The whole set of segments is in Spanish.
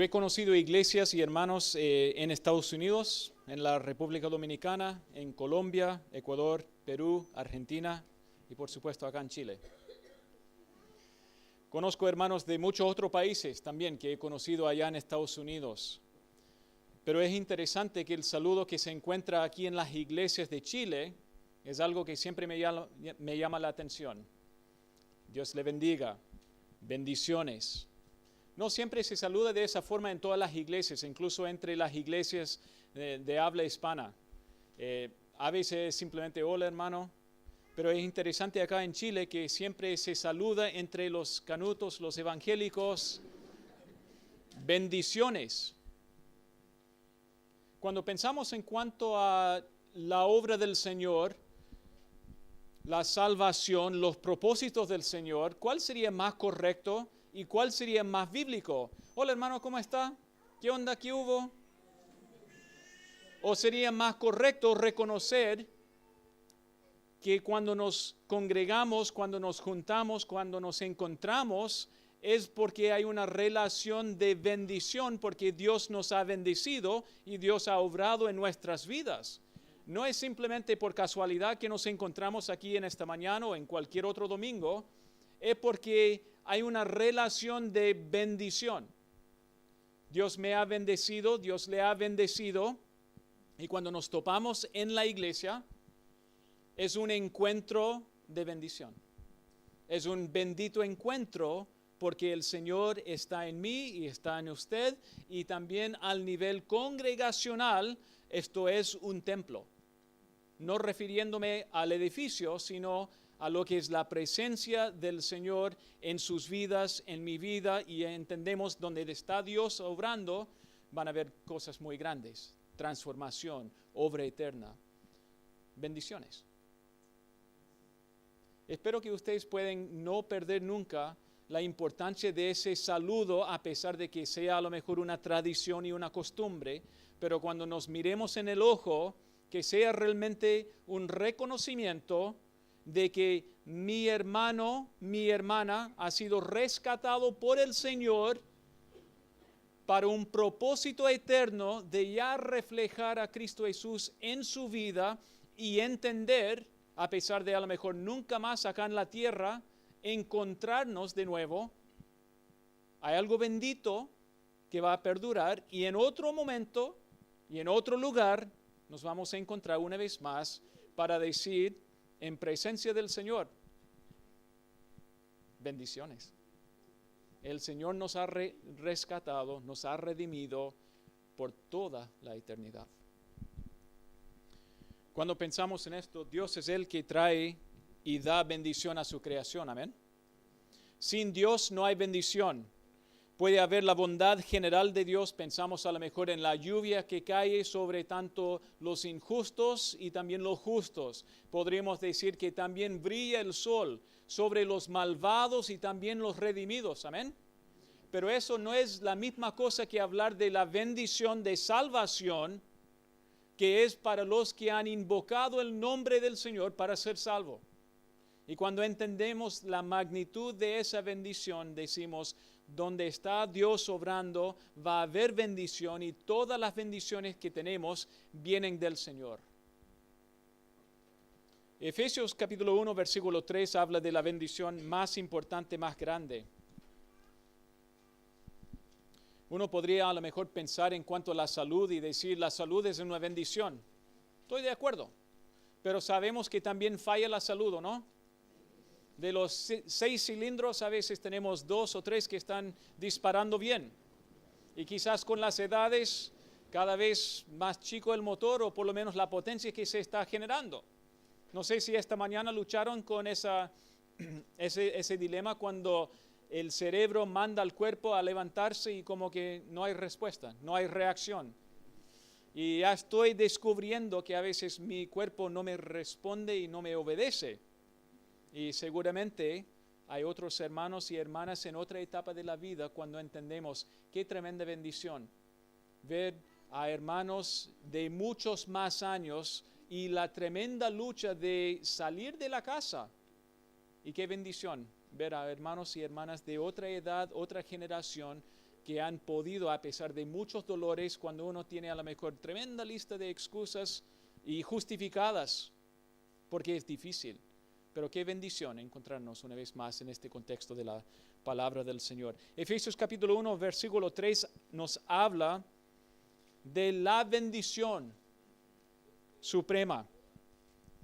He conocido iglesias y hermanos en Estados Unidos, en la República Dominicana, en Colombia, Ecuador, Perú, Argentina y por supuesto acá en Chile. Conozco hermanos de muchos otros países también que he conocido allá en Estados Unidos. Pero es interesante que el saludo que se encuentra aquí en las iglesias de Chile es algo que siempre me llama la atención. Dios le bendiga, bendiciones. No siempre se saluda de esa forma en todas las iglesias, incluso entre las iglesias de habla hispana. A veces simplemente hola hermano, pero es interesante acá en Chile que siempre se saluda entre los canutos, los evangélicos, bendiciones. Cuando pensamos en cuanto a la obra del Señor, la salvación, los propósitos del Señor, ¿cuál sería más correcto y cuál sería más bíblico? Hola hermano, ¿cómo está? ¿Qué onda? ¿Qué hubo? ¿O sería más correcto reconocer que cuando nos congregamos, cuando nos juntamos, cuando nos encontramos, es porque hay una relación de bendición, porque Dios nos ha bendecido y Dios ha obrado en nuestras vidas? No es simplemente por casualidad que nos encontramos aquí en esta mañana o en cualquier otro domingo, es porque hay una relación de bendición. Dios me ha bendecido, Dios le ha bendecido, y cuando nos topamos en la iglesia, es un encuentro de bendición. Es un bendito encuentro porque el Señor está en mí y está en usted, y también al nivel congregacional, esto es un templo. No refiriéndome al edificio, sino a lo que es la presencia del Señor en sus vidas, en mi vida, y entendemos donde está Dios obrando, van a haber cosas muy grandes, transformación, obra eterna, bendiciones. Espero que ustedes puedan no perder nunca la importancia de ese saludo, a pesar de que sea a lo mejor una tradición y una costumbre, pero cuando nos miremos en el ojo, que sea realmente un reconocimiento de que mi hermano, mi hermana ha sido rescatado por el Señor para un propósito eterno de ya reflejar a Cristo Jesús en su vida y entender, a pesar de a lo mejor nunca más acá en la tierra, encontrarnos de nuevo. Hay algo bendito que va a perdurar y en otro momento y en otro lugar nos vamos a encontrar una vez más para decir en presencia del Señor, bendiciones. El Señor nos ha rescatado, nos ha redimido por toda la eternidad. Cuando pensamos en esto, Dios es el que trae y da bendición a su creación, amén. Sin Dios no hay bendición. Puede haber la bondad general de Dios, pensamos a lo mejor en la lluvia que cae sobre tanto los injustos y también los justos. Podríamos decir que también brilla el sol sobre los malvados y también los redimidos, amén. Pero eso no es la misma cosa que hablar de la bendición de salvación, que es para los que han invocado el nombre del Señor para ser salvos. Y cuando entendemos la magnitud de esa bendición, decimos, donde está Dios obrando, va a haber bendición, y todas las bendiciones que tenemos vienen del Señor. Efesios capítulo 1, versículo 3 habla de la bendición más importante, más grande. Uno podría a lo mejor pensar en cuanto a la salud y decir, la salud es una bendición. Estoy de acuerdo, pero sabemos que también falla la salud, ¿o no? De los 6 cilindros, a veces tenemos 2 o 3 que están disparando bien. Y quizás con las edades, cada vez más chico el motor, o por lo menos la potencia que se está generando. No sé si esta mañana lucharon con ese dilema cuando el cerebro manda al cuerpo a levantarse y como que no hay respuesta, no hay reacción. Y ya estoy descubriendo que a veces mi cuerpo no me responde y no me obedece. Y seguramente hay otros hermanos y hermanas en otra etapa de la vida cuando entendemos qué tremenda bendición ver a hermanos de muchos más años y la tremenda lucha de salir de la casa. Y qué bendición ver a hermanos y hermanas de otra edad, otra generación, que han podido, a pesar de muchos dolores, cuando uno tiene a lo mejor tremenda lista de excusas y justificadas, porque es difícil. Pero qué bendición encontrarnos una vez más en este contexto de la palabra del Señor. Efesios capítulo 1, versículo 3 nos habla de la bendición suprema.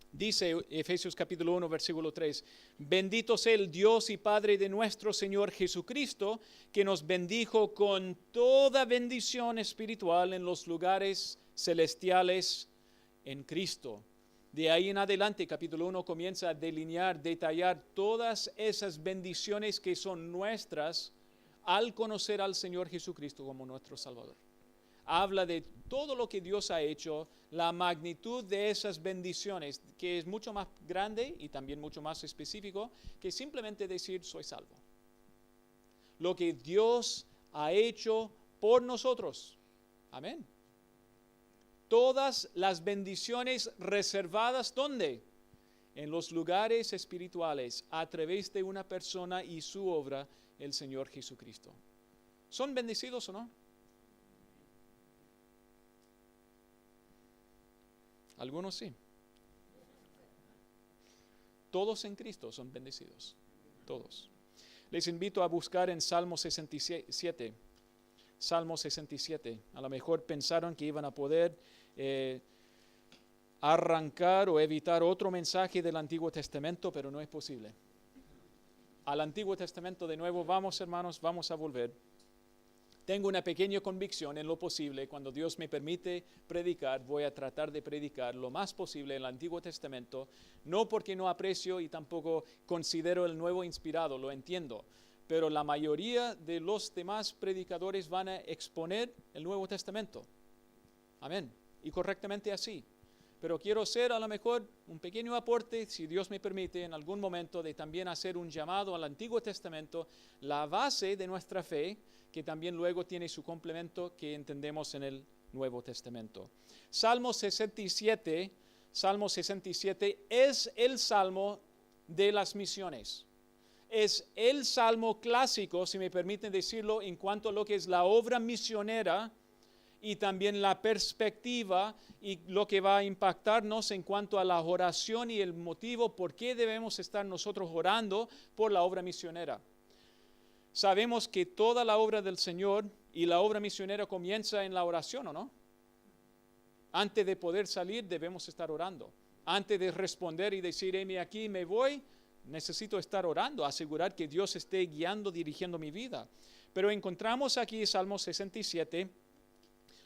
Dice Efesios capítulo 1, versículo 3, bendito sea el Dios y Padre de nuestro Señor Jesucristo, que nos bendijo con toda bendición espiritual en los lugares celestiales en Cristo. De ahí en adelante, capítulo 1 comienza a delinear, detallar todas esas bendiciones que son nuestras al conocer al Señor Jesucristo como nuestro Salvador. Habla de todo lo que Dios ha hecho, la magnitud de esas bendiciones, que es mucho más grande y también mucho más específico que simplemente decir soy salvo. Lo que Dios ha hecho por nosotros. Amén. Todas las bendiciones reservadas, ¿dónde? En los lugares espirituales, a través de una persona y su obra, el Señor Jesucristo. ¿Son bendecidos o no? Algunos sí. Todos en Cristo son bendecidos. Todos. Les invito a buscar en Salmo 67. Salmo 67. A lo mejor pensaron que iban a poder arrancar o evitar otro mensaje del Antiguo Testamento, pero no es posible. Al Antiguo Testamento de nuevo vamos, hermanos, vamos a volver. Tengo una pequeña convicción en lo posible. Cuando Dios me permite predicar, voy a tratar de predicar lo más posible en el Antiguo Testamento, no porque no aprecio y tampoco considero el Nuevo inspirado, lo entiendo, pero la mayoría de los demás predicadores van a exponer el Nuevo Testamento. Amén. Y correctamente así. Pero quiero hacer a lo mejor un pequeño aporte, si Dios me permite, en algún momento, de también hacer un llamado al Antiguo Testamento, la base de nuestra fe, que también luego tiene su complemento que entendemos en el Nuevo Testamento. Salmo 67 es el salmo de las misiones. Es el salmo clásico, si me permiten decirlo, en cuanto a lo que es la obra misionera y también la perspectiva y lo que va a impactarnos en cuanto a la oración y el motivo por qué debemos estar nosotros orando por la obra misionera. Sabemos que toda la obra del Señor y la obra misionera comienza en la oración, ¿o no? Antes de poder salir debemos estar orando. Antes de responder y decir, heme aquí, me voy, necesito estar orando, asegurar que Dios esté guiando, dirigiendo mi vida. Pero encontramos aquí Salmo 67,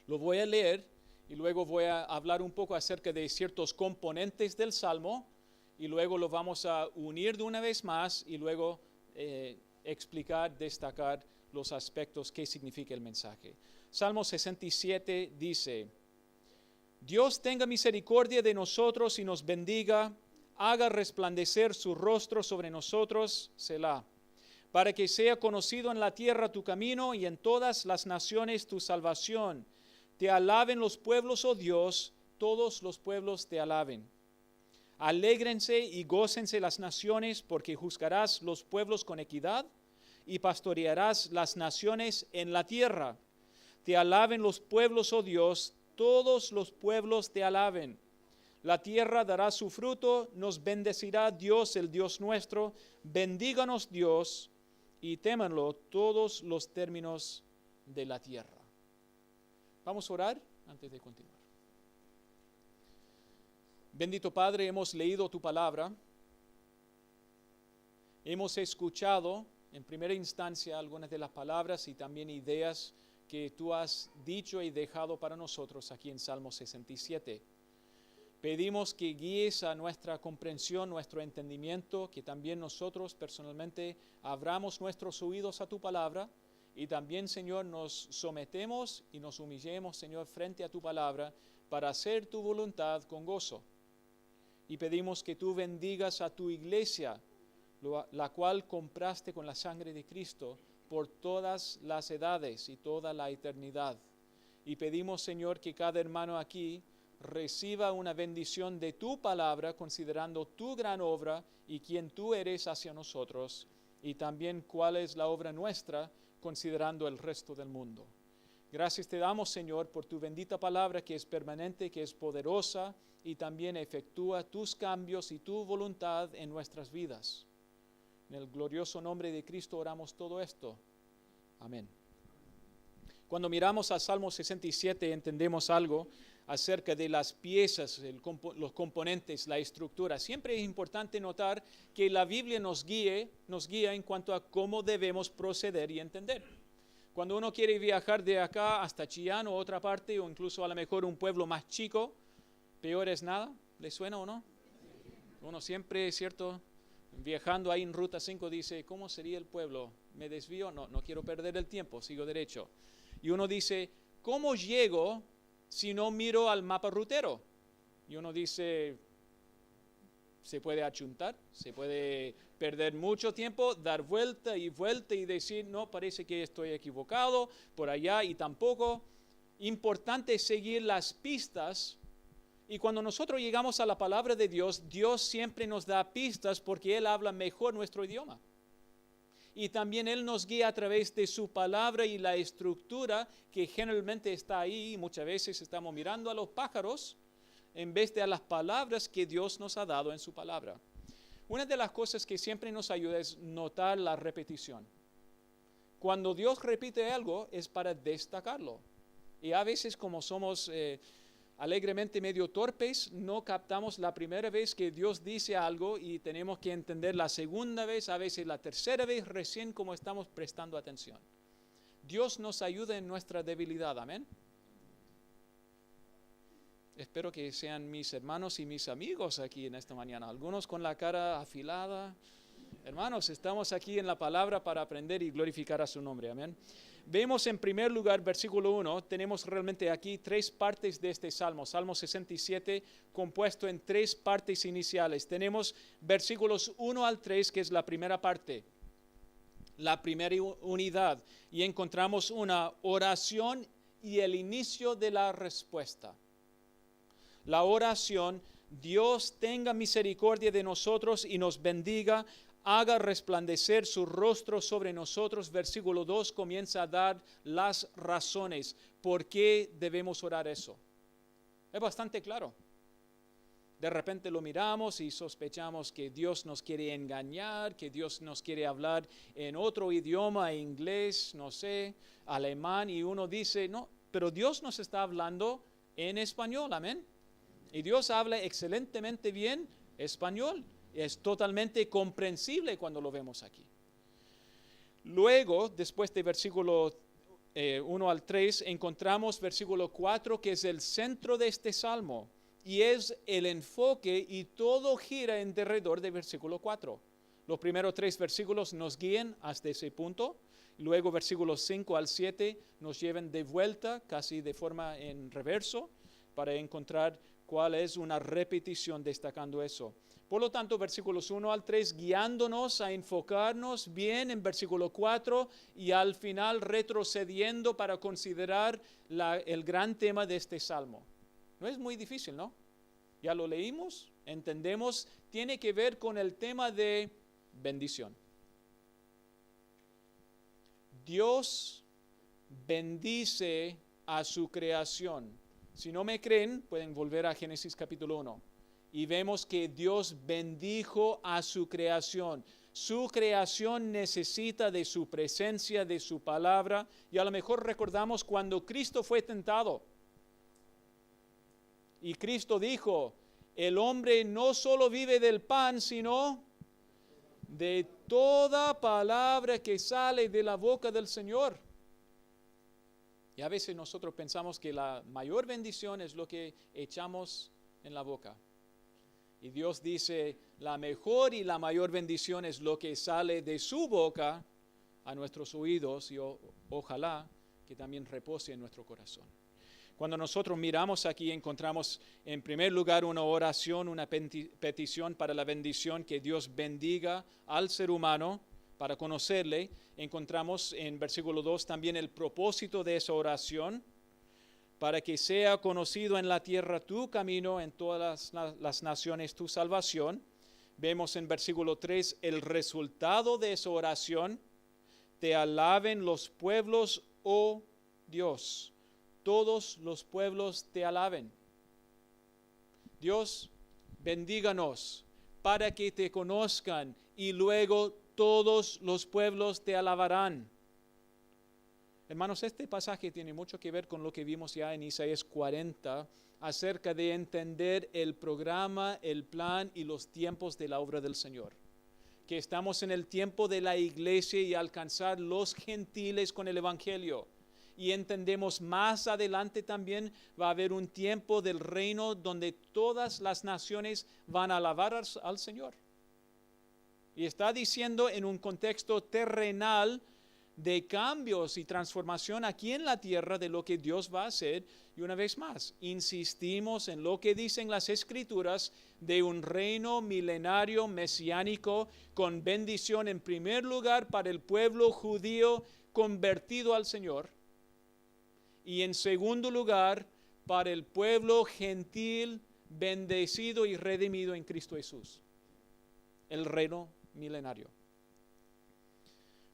lo voy a leer y luego voy a hablar un poco acerca de ciertos componentes del Salmo y luego lo vamos a unir de una vez más y luego explicar, destacar los aspectos que significa el mensaje. Salmo 67 dice, Dios tenga misericordia de nosotros y nos bendiga, haga resplandecer su rostro sobre nosotros, Selah, para que sea conocido en la tierra tu camino y en todas las naciones tu salvación. Te alaben los pueblos, oh Dios, todos los pueblos te alaben. Alégrense y gócense las naciones, porque juzgarás los pueblos con equidad y pastorearás las naciones en la tierra. Te alaben los pueblos, oh Dios, todos los pueblos te alaben. La tierra dará su fruto, nos bendecirá Dios, el Dios nuestro. Bendíganos Dios y témanlo todos los términos de la tierra. Vamos a orar antes de continuar. Bendito Padre, hemos leído tu palabra. Hemos escuchado en primera instancia algunas de las palabras y también ideas que tú has dicho y dejado para nosotros aquí en Salmo 67. Pedimos que guíes a nuestra comprensión, nuestro entendimiento, que también nosotros personalmente abramos nuestros oídos a tu palabra y también, Señor, nos sometemos y nos humillemos, Señor, frente a tu palabra para hacer tu voluntad con gozo. Y pedimos que tú bendigas a tu iglesia, la cual compraste con la sangre de Cristo por todas las edades y toda la eternidad. Y pedimos, Señor, que cada hermano aquí reciba una bendición de tu palabra, considerando tu gran obra y quién tú eres hacia nosotros, y también cuál es la obra nuestra considerando el resto del mundo. Gracias te damos, Señor, por tu bendita palabra que es permanente, que es poderosa y también efectúa tus cambios y tu voluntad en nuestras vidas. En el glorioso nombre de Cristo oramos todo esto. Amén. Cuando miramos al Salmo 67 entendemos algo acerca de las piezas, los componentes, la estructura. Siempre es importante notar que la Biblia nos guía en cuanto a cómo debemos proceder y entender. Cuando uno quiere viajar de acá hasta Chillán o otra parte, o incluso a lo mejor un pueblo más chico, peor es nada, ¿le suena o no? Uno siempre, ¿cierto?, viajando ahí en Ruta 5 dice, ¿cómo sería el pueblo? ¿Me desvío? No quiero perder el tiempo, sigo derecho. Y uno dice, ¿cómo llego si no miro al mapa rutero? Y uno dice, se puede achuntar, se puede perder mucho tiempo, dar vuelta y decir, no, parece que estoy equivocado por allá y tampoco. Importante seguir las pistas. Y cuando nosotros llegamos a la palabra de Dios, Dios siempre nos da pistas porque Él habla mejor nuestro idioma. Y también Él nos guía a través de su palabra y la estructura que generalmente está ahí. Muchas veces estamos mirando a los pájaros en vez de a las palabras que Dios nos ha dado en su palabra. Una de las cosas que siempre nos ayuda es notar la repetición. Cuando Dios repite algo es para destacarlo. Y a veces como somos alegremente medio torpes, no captamos la primera vez que Dios dice algo y tenemos que entender la segunda vez, a veces la tercera vez, recién como estamos prestando atención. Dios nos ayuda en nuestra debilidad, amén. Espero que sean mis hermanos y mis amigos aquí en esta mañana, algunos con la cara afilada. Hermanos, estamos aquí en la palabra para aprender y glorificar a su nombre, amén. Vemos en primer lugar, versículo 1, tenemos realmente aquí tres partes de este salmo, Salmo 67, compuesto en tres partes iniciales. Tenemos versículos 1 al 3, que es la primera parte, la primera unidad, y encontramos una oración y el inicio de la respuesta. La oración, Dios tenga misericordia de nosotros y nos bendiga, haga resplandecer su rostro sobre nosotros. Versículo 2 comienza a dar las razones por qué debemos orar eso. Es bastante claro. De repente lo miramos y sospechamos que Dios nos quiere engañar, que Dios nos quiere hablar en otro idioma, inglés, no sé, alemán, y uno dice, no, pero Dios nos está hablando en español, amén. Y Dios habla excelentemente bien español. Es totalmente comprensible cuando lo vemos aquí. Luego, después de versículo 1 al 3, encontramos versículo 4, que es el centro de este salmo. Y es el enfoque y todo gira en derredor de versículo 4. Los primeros 3 versículos nos guían hasta ese punto. Luego versículos 5 al 7 nos llevan de vuelta, casi de forma en reverso, para encontrar cuál es una repetición destacando eso. Por lo tanto, versículos 1 al 3, guiándonos a enfocarnos bien en versículo 4 y al final retrocediendo para considerar el gran tema de este salmo. No es muy difícil, ¿no? Ya lo leímos, entendemos, tiene que ver con el tema de bendición. Dios bendice a su creación. Si no me creen, pueden volver a Génesis capítulo 1. Y vemos que Dios bendijo a su creación. Su creación necesita de su presencia, de su palabra. Y a lo mejor recordamos cuando Cristo fue tentado. Y Cristo dijo, el hombre no solo vive del pan, sino de toda palabra que sale de la boca del Señor. Y a veces nosotros pensamos que la mayor bendición es lo que echamos en la boca. Y Dios dice, la mejor y la mayor bendición es lo que sale de su boca a nuestros oídos y ojalá que también repose en nuestro corazón. Cuando nosotros miramos aquí encontramos en primer lugar una oración, una petición para la bendición, que Dios bendiga al ser humano para conocerle. Encontramos en versículo 2 también el propósito de esa oración, para que sea conocido en la tierra tu camino, en todas las naciones tu salvación. Vemos en versículo 3 el resultado de esa oración, te alaben los pueblos, oh Dios. Todos los pueblos te alaben. Dios, bendíganos para que te conozcan y luego todos los pueblos te alabarán. Hermanos, este pasaje tiene mucho que ver con lo que vimos ya en Isaías 40 acerca de entender el programa, el plan y los tiempos de la obra del Señor. Que estamos en el tiempo de la iglesia y alcanzar los gentiles con el evangelio. Y entendemos más adelante también va a haber un tiempo del reino donde todas las naciones van a alabar al Señor. Y está diciendo en un contexto terrenal de cambios y transformación aquí en la tierra de lo que Dios va a hacer. Y una vez más, insistimos en lo que dicen las Escrituras de un reino milenario mesiánico con bendición en primer lugar para el pueblo judío convertido al Señor y en segundo lugar para el pueblo gentil bendecido y redimido en Cristo Jesús. El reino milenario.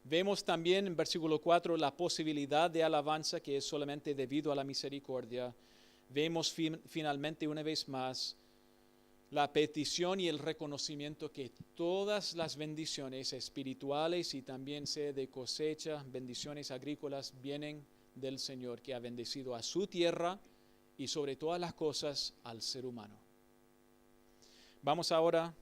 Vemos también en versículo 4 la posibilidad de alabanza que es solamente debido a la misericordia. Vemos finalmente una vez más la petición y el reconocimiento que todas las bendiciones espirituales y también sea de cosecha, bendiciones agrícolas, vienen del Señor que ha bendecido a su tierra y sobre todas las cosas al ser humano. Vamos ahora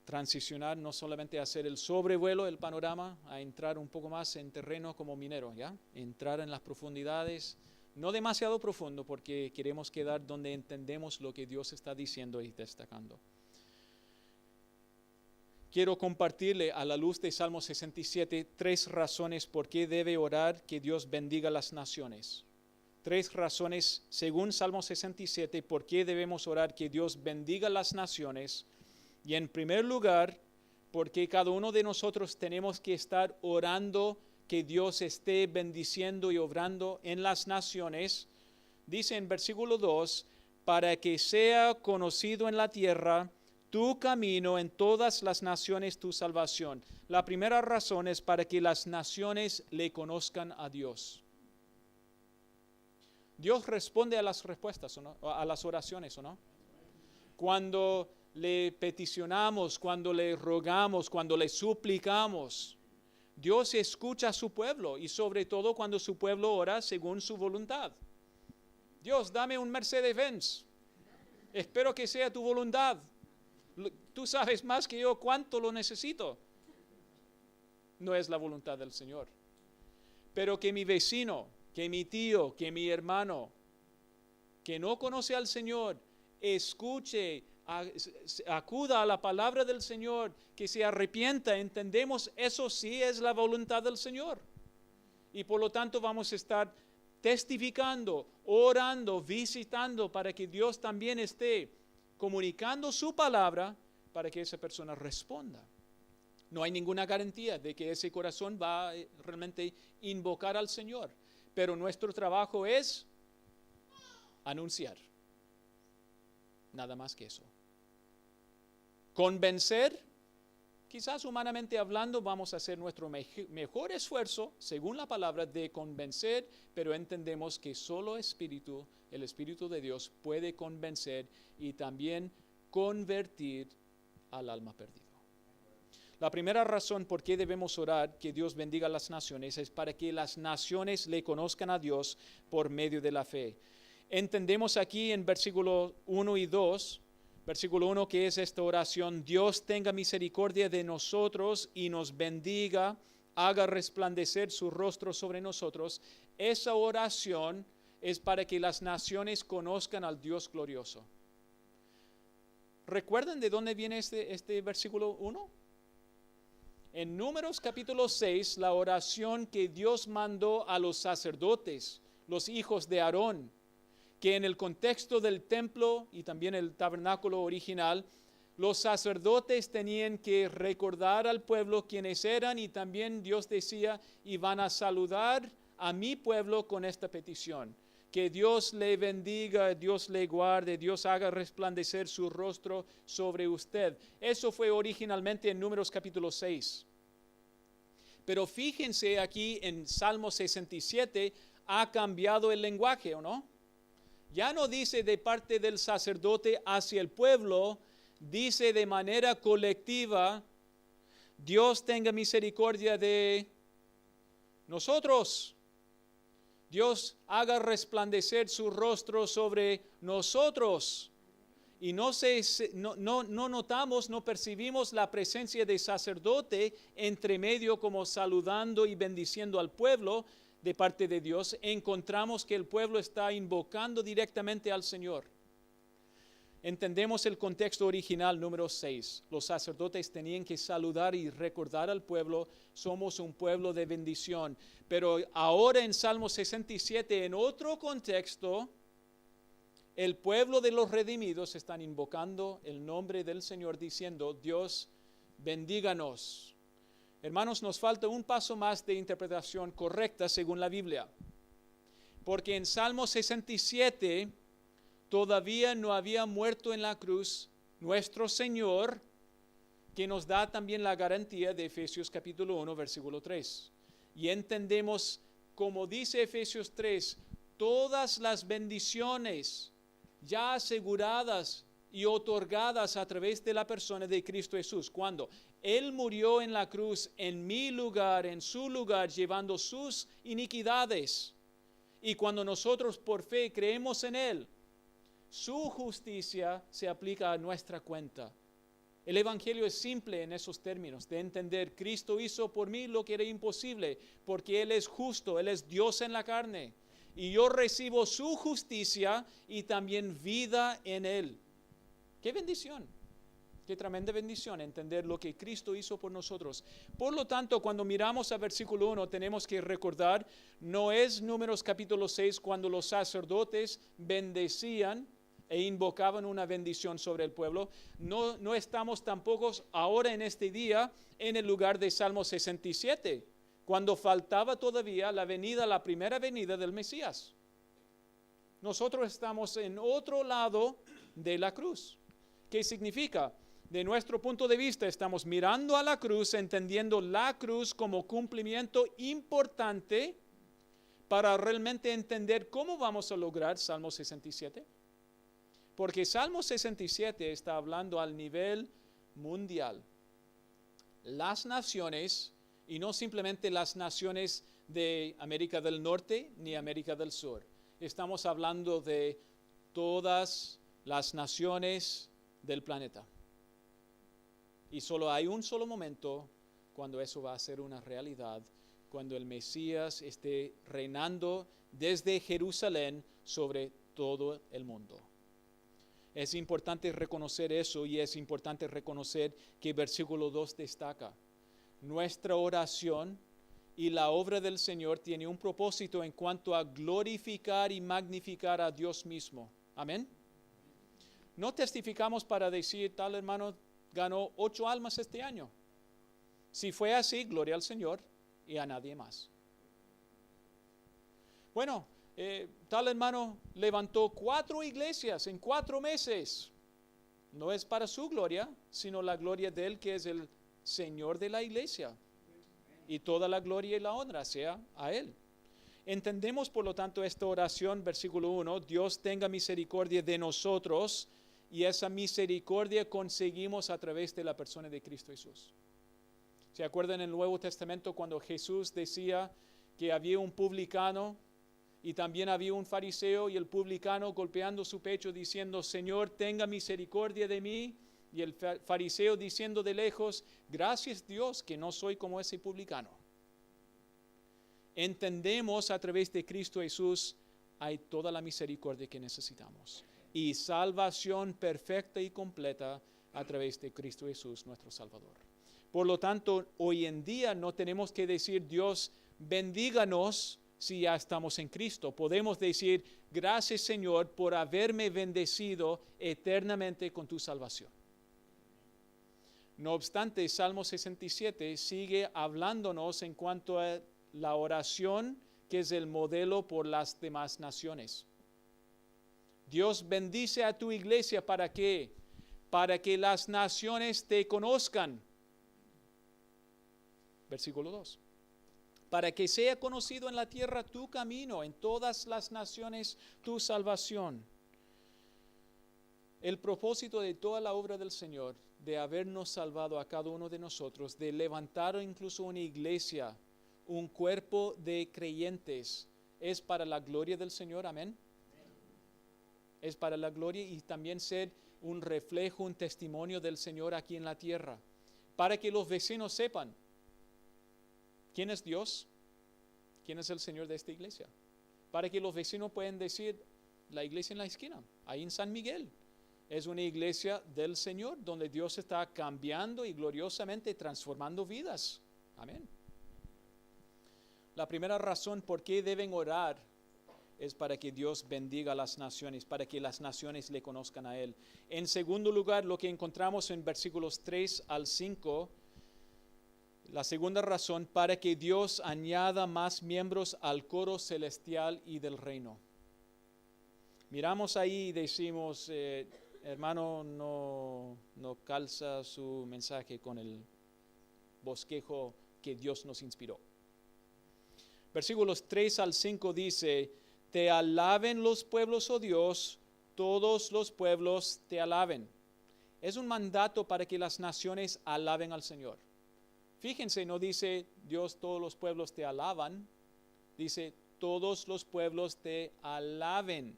transicionar no solamente a hacer el sobrevuelo del panorama, a entrar un poco más en terreno como minero, ¿ya? Entrar en las profundidades, no demasiado profundo porque queremos quedar donde entendemos lo que Dios está diciendo y destacando. Quiero compartirle a la luz de Salmo 67 tres razones por qué debe orar que Dios bendiga las naciones. Tres razones, según Salmo 67, por qué debemos orar que Dios bendiga las naciones. Y en primer lugar, porque cada uno de nosotros tenemos que estar orando que Dios esté bendiciendo y obrando en las naciones. Dice en versículo 2, para que sea conocido en la tierra tu camino, en todas las naciones tu salvación. La primera razón es para que las naciones le conozcan a Dios. Dios responde a las respuestas, ¿o no? A las oraciones, ¿o no? Cuando le peticionamos, cuando le rogamos, cuando le suplicamos, Dios escucha a su pueblo y sobre todo cuando su pueblo ora según su voluntad. Dios, dame un Mercedes-Benz. Espero que sea tu voluntad. Tú sabes más que yo cuánto lo necesito. No es la voluntad del Señor. Pero que mi vecino, que mi tío, que mi hermano, que no conoce al Señor, escuche, acuda a la palabra del Señor, que se arrepienta, entendemos, eso sí es la voluntad del Señor. Y por lo tanto vamos a estar testificando, orando, visitando para que Dios también esté comunicando su palabra para que esa persona responda. No hay ninguna garantía de que ese corazón va a realmente invocar al Señor, pero nuestro trabajo es anunciar. Nada más que eso. Convencer, quizás humanamente hablando vamos a hacer nuestro mejor esfuerzo, según la palabra, de convencer, pero entendemos que solo el Espíritu de Dios puede convencer y también convertir al alma perdida. La primera razón por qué debemos orar que Dios bendiga a las naciones es para que las naciones le conozcan a Dios por medio de la fe. Entendemos aquí en versículo 1 y 2, versículo 1 que es esta oración: Dios tenga misericordia de nosotros y nos bendiga, haga resplandecer su rostro sobre nosotros. Esa oración es para que las naciones conozcan al Dios glorioso. ¿Recuerdan de dónde viene este versículo 1? En Números capítulo 6, la oración que Dios mandó a los sacerdotes, los hijos de Aarón, que en el contexto del templo y también el tabernáculo original, los sacerdotes tenían que recordar al pueblo quiénes eran y también Dios decía, y van a saludar a mi pueblo con esta petición. Que Dios le bendiga, Dios le guarde, Dios haga resplandecer su rostro sobre usted. Eso fue originalmente en Números capítulo 6. Pero fíjense aquí en Salmo 67, ha cambiado el lenguaje, ¿o no? Ya no dice de parte del sacerdote hacia el pueblo, dice de manera colectiva, Dios tenga misericordia de nosotros. Dios haga resplandecer su rostro sobre nosotros. Y no notamos, no percibimos la presencia de sacerdote entre medio como saludando y bendiciendo al pueblo de parte de Dios. Encontramos que el pueblo está invocando directamente al Señor. Entendemos el contexto original número 6. Los sacerdotes tenían que saludar y recordar al pueblo, somos un pueblo de bendición. Pero ahora en Salmo 67, en otro contexto, el pueblo de los redimidos están invocando el nombre del Señor diciendo, Dios, bendíganos. Hermanos, nos falta un paso más de interpretación correcta según la Biblia. Porque en Salmo 67 todavía no había muerto en la cruz nuestro Señor, que nos da también la garantía de Efesios capítulo 1, versículo 3. Y entendemos, como dice Efesios 3, todas las bendiciones ya aseguradas y otorgadas a través de la persona de Cristo Jesús. Cuando Él murió en la cruz en mi lugar, en su lugar, llevando sus iniquidades. Y cuando nosotros por fe creemos en Él, su justicia se aplica a nuestra cuenta. El Evangelio es simple en esos términos, de entender, Cristo hizo por mí lo que era imposible, porque Él es justo, Él es Dios en la carne. Y yo recibo su justicia y también vida en Él. ¡Qué bendición! ¡Qué tremenda bendición entender lo que Cristo hizo por nosotros! Por lo tanto, cuando miramos a versículo 1, tenemos que recordar, no es Números capítulo 6 cuando los sacerdotes bendecían e invocaban una bendición sobre el pueblo. No estamos tampoco ahora en este día en el lugar de Salmo 67, cuando faltaba todavía la primera venida del Mesías. Nosotros estamos en otro lado de la cruz. ¿Qué significa? De nuestro punto de vista, estamos mirando a la cruz, entendiendo la cruz como cumplimiento importante para realmente entender cómo vamos a lograr Salmo 67. Porque Salmo 67 está hablando al nivel mundial. Las naciones, y no simplemente las naciones de América del Norte ni América del Sur. Estamos hablando de todas las naciones del planeta. Y solo hay un solo momento cuando eso va a ser una realidad, cuando el Mesías esté reinando desde Jerusalén sobre todo el mundo. Es importante reconocer eso y es importante reconocer que versículo 2 destaca. Nuestra oración y la obra del Señor tiene un propósito en cuanto a glorificar y magnificar a Dios mismo. Amén. No testificamos para decir, tal hermano ganó 8 almas este año. Si fue así, gloria al Señor y a nadie más. Bueno, tal hermano levantó 4 iglesias en 4 meses. No es para su gloria, sino la gloria de Él, que es el Señor de la iglesia. Y toda la gloria y la honra sea a Él. Entendemos, por lo tanto, esta oración, versículo 1, Dios tenga misericordia de nosotros, y esa misericordia conseguimos a través de la persona de Cristo Jesús. ¿Se acuerdan en el Nuevo Testamento cuando Jesús decía que había un publicano y también había un fariseo, y el publicano golpeando su pecho diciendo, Señor, tenga misericordia de mí, y el fariseo diciendo de lejos, gracias Dios que no soy como ese publicano? Entendemos a través de Cristo Jesús hay toda la misericordia que necesitamos y salvación perfecta y completa a través de Cristo Jesús, nuestro Salvador. Por lo tanto, hoy en día no tenemos que decir Dios bendíganos si ya estamos en Cristo. Podemos decir gracias Señor por haberme bendecido eternamente con tu salvación. No obstante, Salmo 67 sigue hablándonos en cuanto a la oración que es el modelo por las demás naciones. Dios bendice a tu iglesia, ¿para qué? Para que las naciones te conozcan. Versículo 2. para que sea conocido en la tierra tu camino, en todas las naciones tu salvación. El propósito de toda la obra del Señor, de habernos salvado a cada uno de nosotros, de levantar incluso una iglesia, un cuerpo de creyentes, es para la gloria del Señor, amén. Es para la gloria y también ser un reflejo, un testimonio del Señor aquí en la tierra, para que los vecinos sepan quién es Dios, quién es el Señor de esta iglesia, para que los vecinos puedan decir, la iglesia en la esquina, ahí en San Miguel, es una iglesia del Señor, donde Dios está cambiando y gloriosamente transformando vidas, amén. La primera razón por qué deben orar es para que Dios bendiga a las naciones, para que las naciones le conozcan a Él. En segundo lugar, lo que encontramos en versículos 3 al 5, la segunda razón, para que Dios añada más miembros al coro celestial y del reino. Miramos ahí y decimos, hermano, no calza su mensaje con el bosquejo que Dios nos inspiró. Versículos 3 al 5 dice, te alaben los pueblos, oh Dios, todos los pueblos te alaben. Es un mandato para que las naciones alaben al Señor. Fíjense, no dice Dios, todos los pueblos te alaban, dice todos los pueblos te alaben.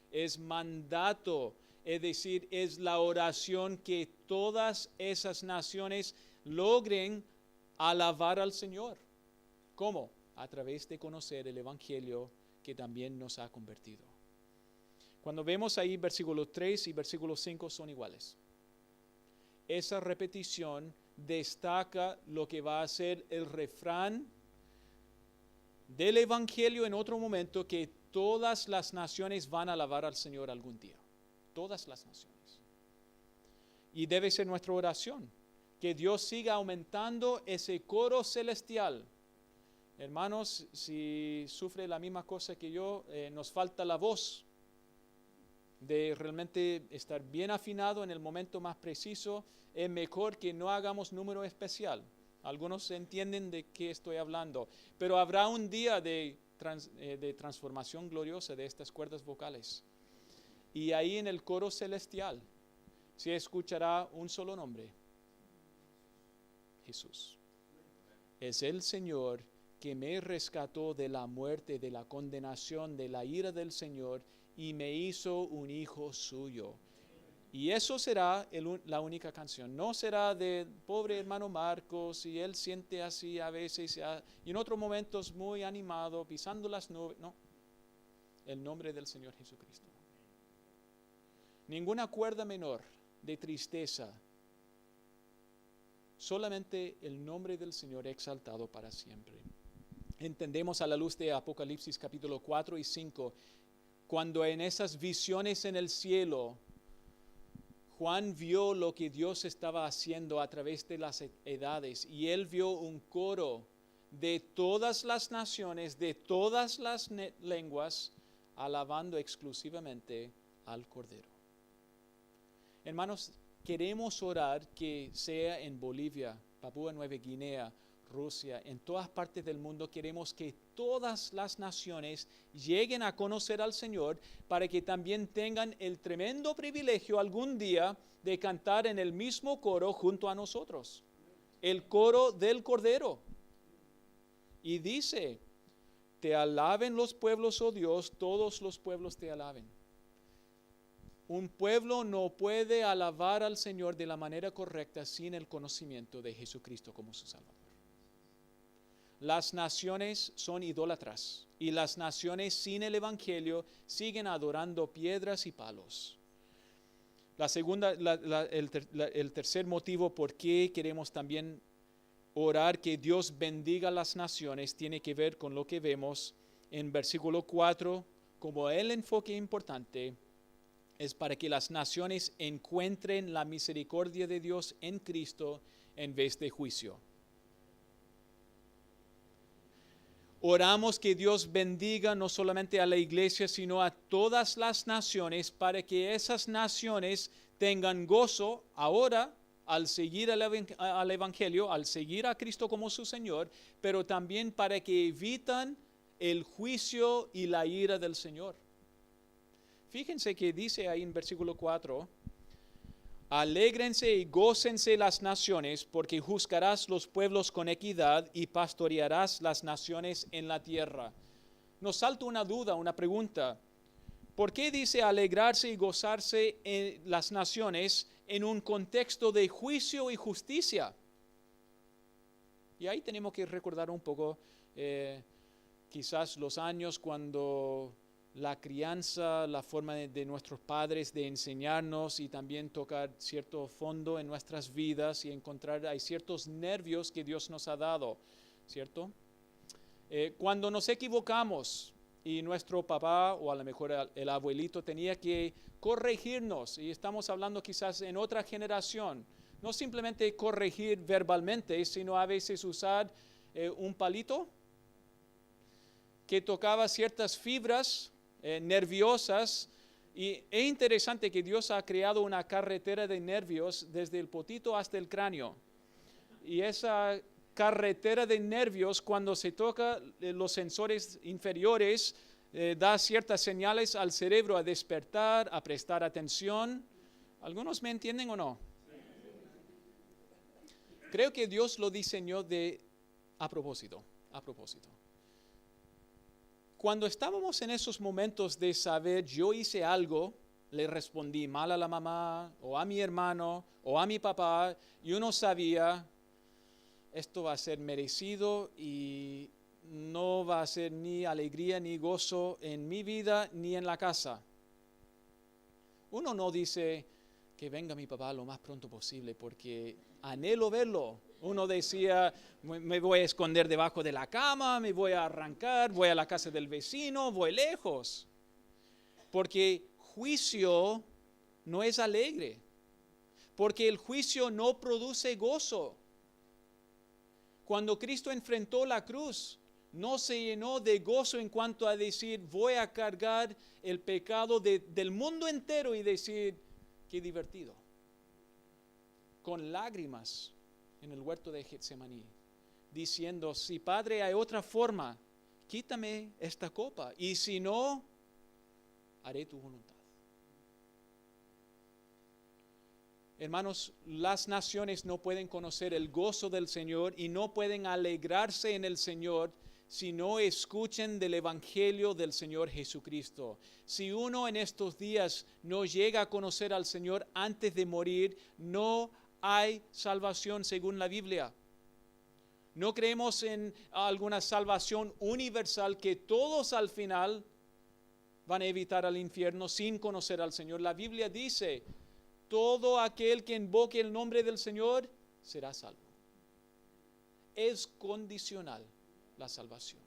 Es mandato, es decir, es la oración que todas esas naciones logren alabar al Señor. ¿Cómo? A través de conocer el Evangelio que también nos ha convertido. Cuando vemos ahí versículo 3 y versículo 5 son iguales. Esa repetición destaca lo que va a ser el refrán del Evangelio en otro momento, que todas las naciones van a alabar al Señor algún día. Todas las naciones. Y debe ser nuestra oración, que Dios siga aumentando ese coro celestial. Hermanos, si sufre la misma cosa que yo, nos falta la voz de realmente estar bien afinado en el momento más preciso. Es mejor que no hagamos número especial. Algunos entienden de qué estoy hablando, pero habrá un día de transformación gloriosa de estas cuerdas vocales. Y ahí en el coro celestial se escuchará un solo nombre: Jesús. Es el Señor que me rescató de la muerte, de la condenación, de la ira del Señor, y me hizo un hijo suyo. Y eso será la única canción. No será de pobre hermano Marcos, y él siente así a veces, y en otros momentos muy animado, pisando las nubes. No, el nombre del Señor Jesucristo. Ninguna cuerda menor de tristeza, solamente el nombre del Señor exaltado para siempre. Entendemos a la luz de Apocalipsis capítulo 4 y 5, cuando en esas visiones en el cielo, Juan vio lo que Dios estaba haciendo a través de las edades, y él vio un coro de todas las naciones, de todas las lenguas, alabando exclusivamente al Cordero. Hermanos, queremos orar que sea en Bolivia, Papúa Nueva Guinea, Rusia, en todas partes del mundo. Queremos que todas las naciones lleguen a conocer al Señor, para que también tengan el tremendo privilegio algún día de cantar en el mismo coro junto a nosotros, el coro del Cordero. Y dice, te alaben los pueblos, oh Dios, todos los pueblos te alaben. Un pueblo no puede alabar al Señor de la manera correcta sin el conocimiento de Jesucristo como su Salvador. Las naciones son idólatras, y las naciones sin el Evangelio siguen adorando piedras y palos. El tercer motivo por qué queremos también orar que Dios bendiga las naciones tiene que ver con lo que vemos en versículo 4, como el enfoque importante es para que las naciones encuentren la misericordia de Dios en Cristo en vez de juicio. Oramos que Dios bendiga no solamente a la iglesia, sino a todas las naciones, para que esas naciones tengan gozo ahora al seguir al Evangelio, al seguir a Cristo como su Señor, pero también para que evitan el juicio y la ira del Señor. Fíjense que dice ahí en versículo 4, alégrense y gócense las naciones, porque juzgarás los pueblos con equidad y pastorearás las naciones en la tierra. Nos salta una duda, una pregunta. ¿Por qué dice alegrarse y gozarse en las naciones en un contexto de juicio y justicia? Y ahí tenemos que recordar un poco quizás los años cuando la crianza, la forma de nuestros padres de enseñarnos y también tocar cierto fondo en nuestras vidas y encontrar, hay ciertos nervios que Dios nos ha dado, ¿cierto? Cuando nos equivocamos y nuestro papá o a lo mejor el abuelito tenía que corregirnos, y estamos hablando quizás en otra generación, no simplemente corregir verbalmente, sino a veces usar un palito que tocaba ciertas fibras nerviosas, y es interesante que Dios ha creado una carretera de nervios desde el potito hasta el cráneo, y esa carretera de nervios cuando se toca los sensores inferiores da ciertas señales al cerebro a despertar, a prestar atención. ¿Algunos me entienden o no? Creo que Dios lo diseñó a propósito. Cuando estábamos en esos momentos de saber, yo hice algo, le respondí mal a la mamá, o a mi hermano, o a mi papá, y uno sabía, esto va a ser merecido y no va a ser ni alegría ni gozo en mi vida ni en la casa. Uno no dice que venga mi papá lo más pronto posible porque anhelo verlo. Uno decía, me voy a esconder debajo de la cama, me voy a arrancar, voy a la casa del vecino, voy lejos. Porque juicio no es alegre. Porque el juicio no produce gozo. Cuando Cristo enfrentó la cruz, no se llenó de gozo en cuanto a decir, voy a cargar el pecado del mundo entero y decir, qué divertido. Con lágrimas en el huerto de Getsemaní, diciendo, si Padre hay otra forma, quítame esta copa, y si no, haré tu voluntad. Hermanos, las naciones no pueden conocer el gozo del Señor y no pueden alegrarse en el Señor si no escuchen del Evangelio del Señor Jesucristo. Si uno en estos días no llega a conocer al Señor antes de morir, no hay salvación según la Biblia. No creemos en alguna salvación universal que todos al final van a evitar al infierno sin conocer al Señor. La Biblia dice, todo aquel que invoque el nombre del Señor será salvo. Es condicional la salvación.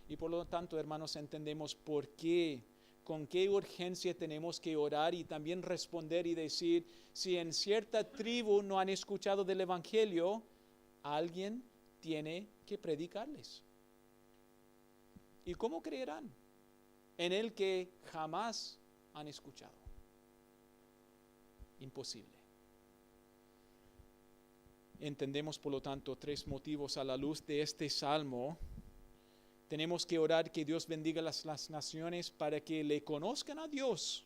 Y por lo tanto, hermanos, entendemos por qué, con qué urgencia tenemos que orar y también responder y decir, si en cierta tribu no han escuchado del Evangelio, alguien tiene que predicarles. ¿Y cómo creerán? En el que jamás han escuchado. Imposible. Entendemos, por lo tanto, tres motivos a la luz de este salmo. Tenemos que orar que Dios bendiga las naciones para que le conozcan a Dios.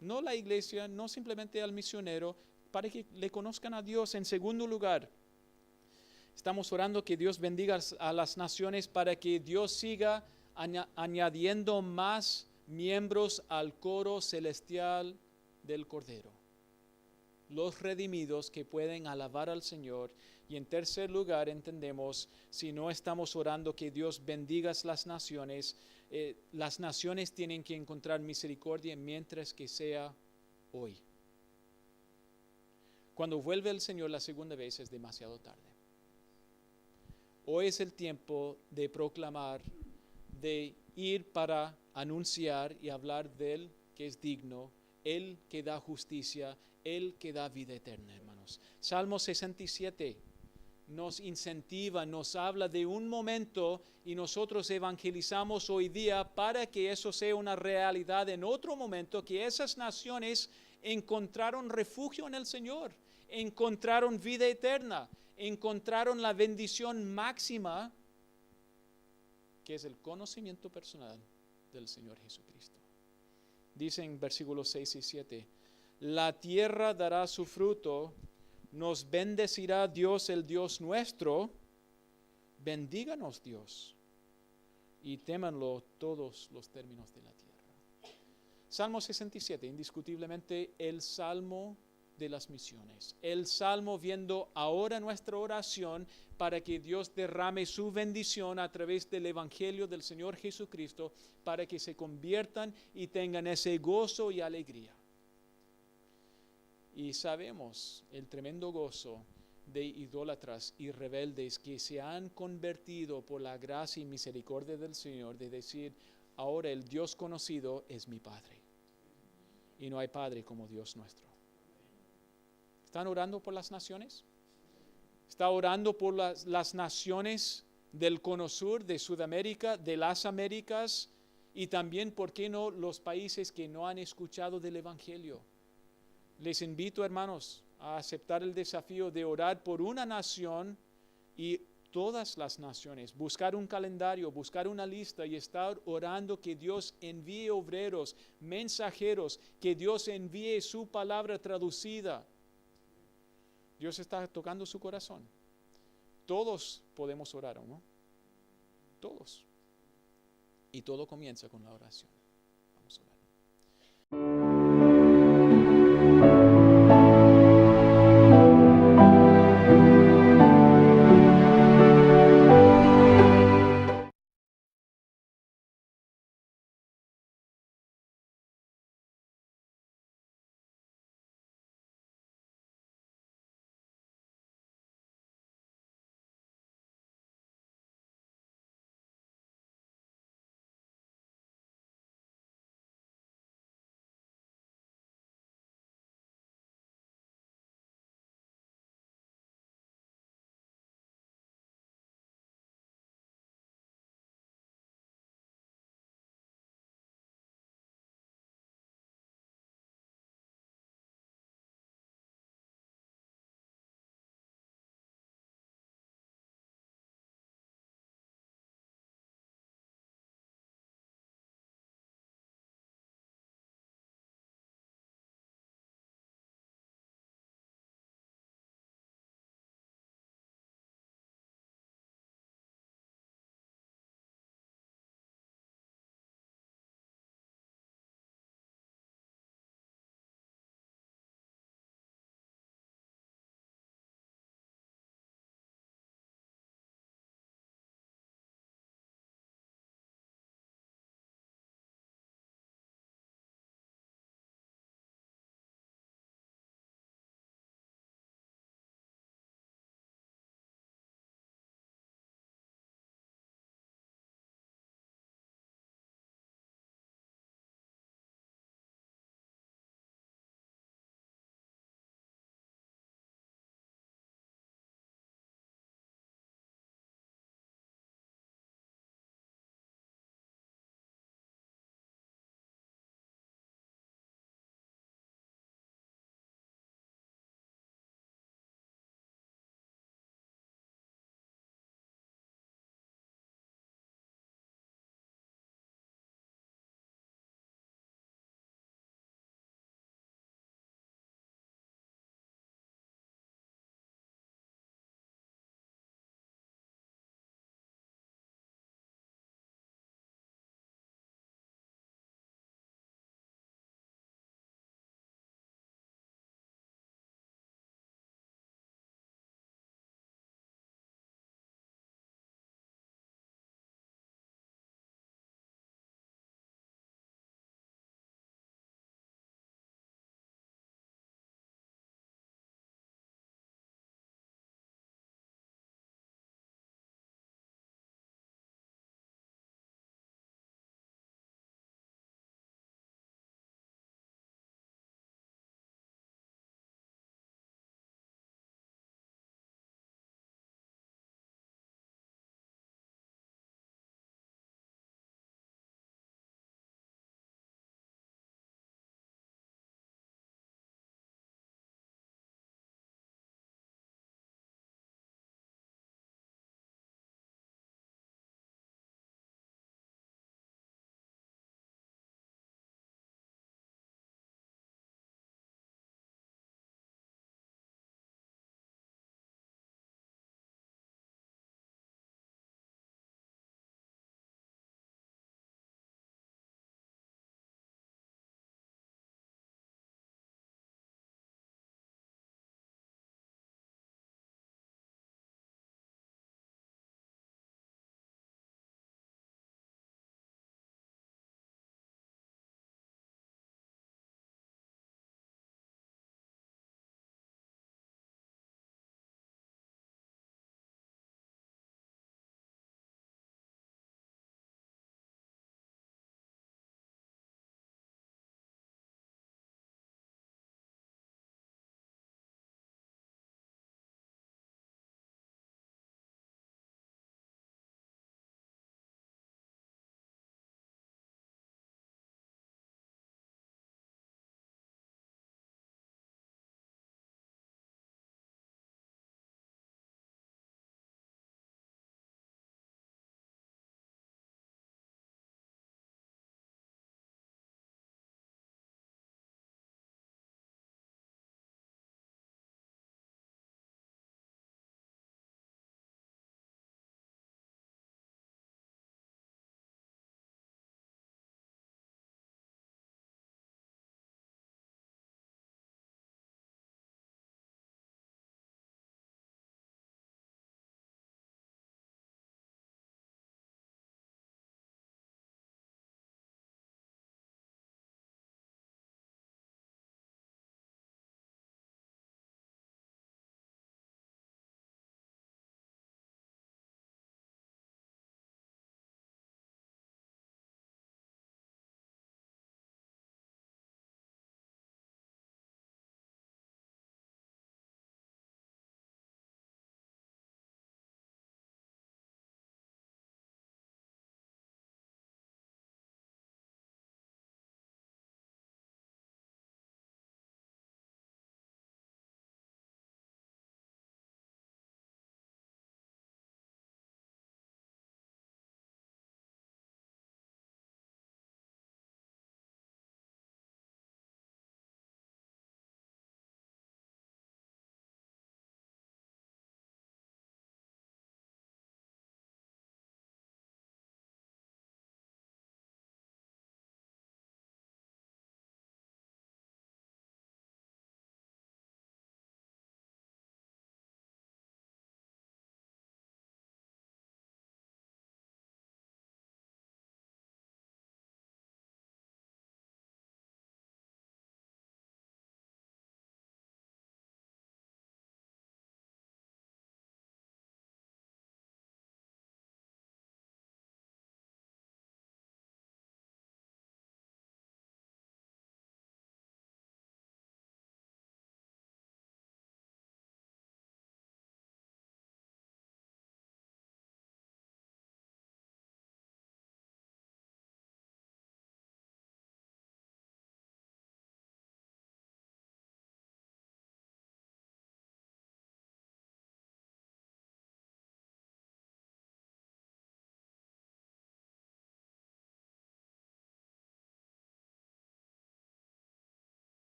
No la iglesia, no simplemente al misionero, para que le conozcan a Dios. En segundo lugar, estamos orando que Dios bendiga a las naciones para que Dios siga añadiendo más miembros al coro celestial del Cordero. Los redimidos que pueden alabar al Señor. Y en tercer lugar, entendemos, si no estamos orando que Dios bendiga las naciones tienen que encontrar misericordia mientras que sea hoy. Cuando vuelve el Señor la segunda vez es demasiado tarde. Hoy es el tiempo de proclamar, de ir para anunciar y hablar del que es digno, el que da justicia, el que da vida eterna, hermanos. Salmo 67 nos incentiva, nos habla de un momento y nosotros evangelizamos hoy día para que eso sea una realidad en otro momento, que esas naciones encontraron refugio en el Señor. encontraron vida eterna, encontraron la bendición máxima, que es el conocimiento personal del Señor Jesucristo. Dice en versículos 6 y 7, la tierra dará su fruto, nos bendecirá Dios el Dios nuestro, bendíganos Dios, y témanlo todos los términos de la tierra. Salmo 67, indiscutiblemente el salmo de las misiones. El salmo viendo ahora nuestra oración para que Dios derrame su bendición a través del evangelio del Señor Jesucristo, para que se conviertan y tengan ese gozo y alegría. Y sabemos el tremendo gozo de idólatras y rebeldes que se han convertido por la gracia y misericordia del Señor, de decir, ahora el Dios conocido es mi Padre. Y no hay Padre como Dios nuestro. ¿Están orando por las naciones? ¿Está orando por las naciones del Cono Sur, de Sudamérica, de las Américas y también, ¿por qué no, los países que no han escuchado del Evangelio? Les invito, hermanos, a aceptar el desafío de orar por una nación y todas las naciones, buscar un calendario, buscar una lista y estar orando que Dios envíe obreros, mensajeros, que Dios envíe su palabra traducida. Dios está tocando su corazón. Todos podemos orar, ¿no? Todos. Y todo comienza con la oración. Vamos a orar.